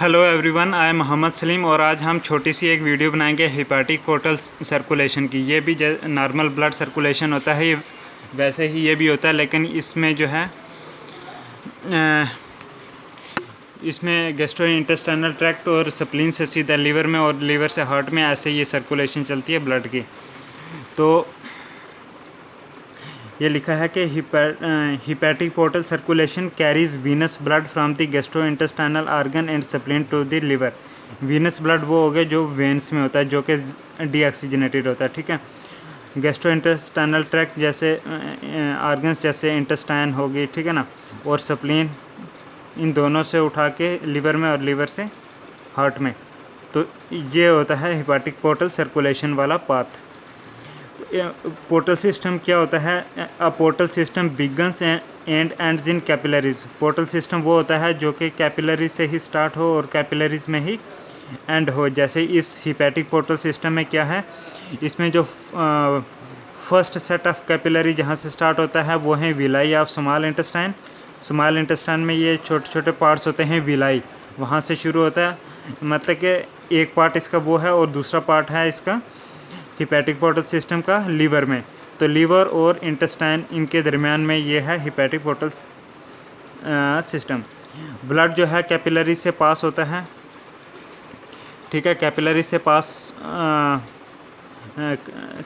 Hello everyone, I am Mohammad Salim और आज हम छोटी सी एक वीडियो बनाएंगे हेपेटिक पोर्टल सर्कुलेशन की। ये भी नॉर्मल ब्लड सर्कुलेशन होता है, ये वैसे ही ये भी होता है, लेकिन इसमें जो है इसमें गैस्ट्रोइंटेस्टाइनल ट्रैक्ट और स्प्लीन से सीधा लीवर में और लीवर से हार्ट में ऐसे ये सर्कुलेशन चलती है ब्लड की। तो ये लिखा है कि hepatic portal circulation carries venous blood from the gastrointestinal organ and spleen to the liver. Venous blood वो हो गया जो वेन्स में होता है, जो कि डीऑक्सीजनेटेड होता है, ठीक है। गैस्ट्रोइंटेस्टाइनल ट्रैक्ट जैसे ऑर्गन्स जैसे इंटेस्टाइन होगी, ठीक है ना, और स्प्लीन, इन दोनों से उठा के लिवर में और लिवर से हार्ट में। तो ये होता है हिपैटिक पोर्टल सर्कुलेशन वाला पाथ। पोर्टल सिस्टम क्या होता है? A portal system begins and ends in capillaries. Portal system वो होता है जो कि कैपिलरी से ही स्टार्ट हो और कैपिलरीज में ही एंड हो। जैसे इस हिपैटिक पोर्टल सिस्टम में क्या है, इसमें जो फर्स्ट सेट ऑफ कैपिलरी जहाँ से स्टार्ट होता है वो है villi of small intestine. Small intestine में ये छोटे छोटे पार्ट्स होते हैं विलाई, वहाँ से शुरू होता है। मतलब कि एक पार्ट इसका वो है और दूसरा पार्ट है इसका हिपैटिक पोर्टल सिस्टम का लीवर में। तो लीवर और इंटेस्टाइन इनके दरमियान में ये है हिपैटिक पोर्टल सिस्टम। ब्लड जो है कैपिलरी से पास होता है, ठीक है, कैपिलरी से पास,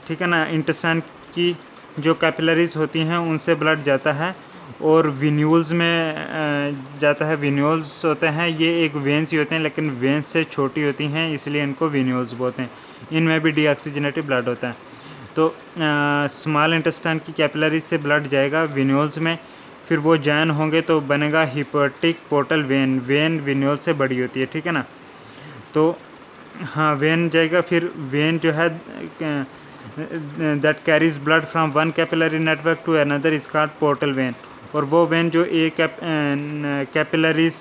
ठीक है ना। इंटेस्टाइन की जो कैपिलरीज होती हैं उनसे ब्लड जाता है और विन्यूल्स में जाता है। विन्यूल्स होते हैं, ये एक वेन्स ही होते हैं लेकिन वेन्स से छोटी होती हैं, इसलिए इनको विन्यूल्स बोलते हैं। इनमें भी डीऑक्सीजनेटेड ब्लड होता है। तो स्मॉल इंटेस्टाइन की कैपिलरीज से ब्लड जाएगा विन्यूल्स में, फिर वो जॉइन होंगे तो बनेगा हिपैटिक पोर्टल वेन। वेन विन्यूल से बड़ी होती है, ठीक है ना। तो हाँ, वेन जाएगा, फिर वेन जो है that carries blood from one capillary network to another is called portal vein. और वो वेन जो एक कैपिलरीज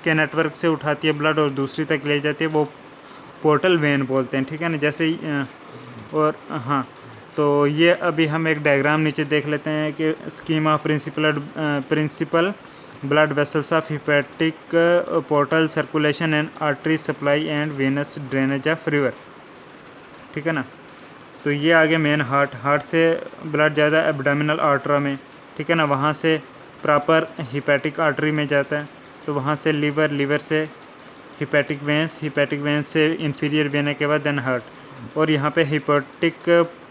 के नेटवर्क से उठाती है ब्लड और दूसरी तक ले जाती है वो पोर्टल वेन बोलते हैं, ठीक है ना। जैसे और हाँ, तो ये अभी हम एक डायग्राम नीचे देख लेते हैं कि scheme of principal blood vessels of hepatic portal circulation and artery supply and venous drainage of liver, ठीक है ना। तो ये आगे मेन हार्ट से ब्लड जाता है एब्डोमिनल आर्टरा में, ठीक है ना, वहाँ से प्रॉपर हिपैटिक आर्टरी में जाता है। तो वहाँ से लिवर से हिपैटिक वेंस से इंफीरियर वेना के बाद देन हार्ट। और यहाँ पे हिपैटिक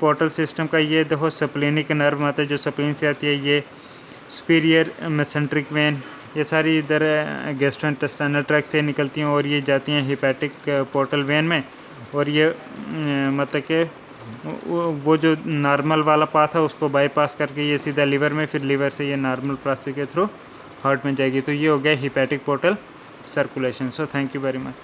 पोर्टल सिस्टम का ये देखो स्प्लेनिक नर्व आता है जो स्प्लीन से आती है, ये सुपीरियर मेसेंट्रिक वेन, ये सारी इधर गैस्ट्रोइंटेस्टाइनल ट्रैक्ट से निकलती हैं और ये जाती हैं हिपैटिक पोर्टल वेन में। और ये मतलब कि वो जो नॉर्मल वाला पाथ है उसको बाईपास करके ये सीधा लिवर में, फिर लिवर से ये नॉर्मल प्रोसेस के थ्रू हार्ट में जाएगी। तो ये हो गया hepatic portal circulation. So thank you very much.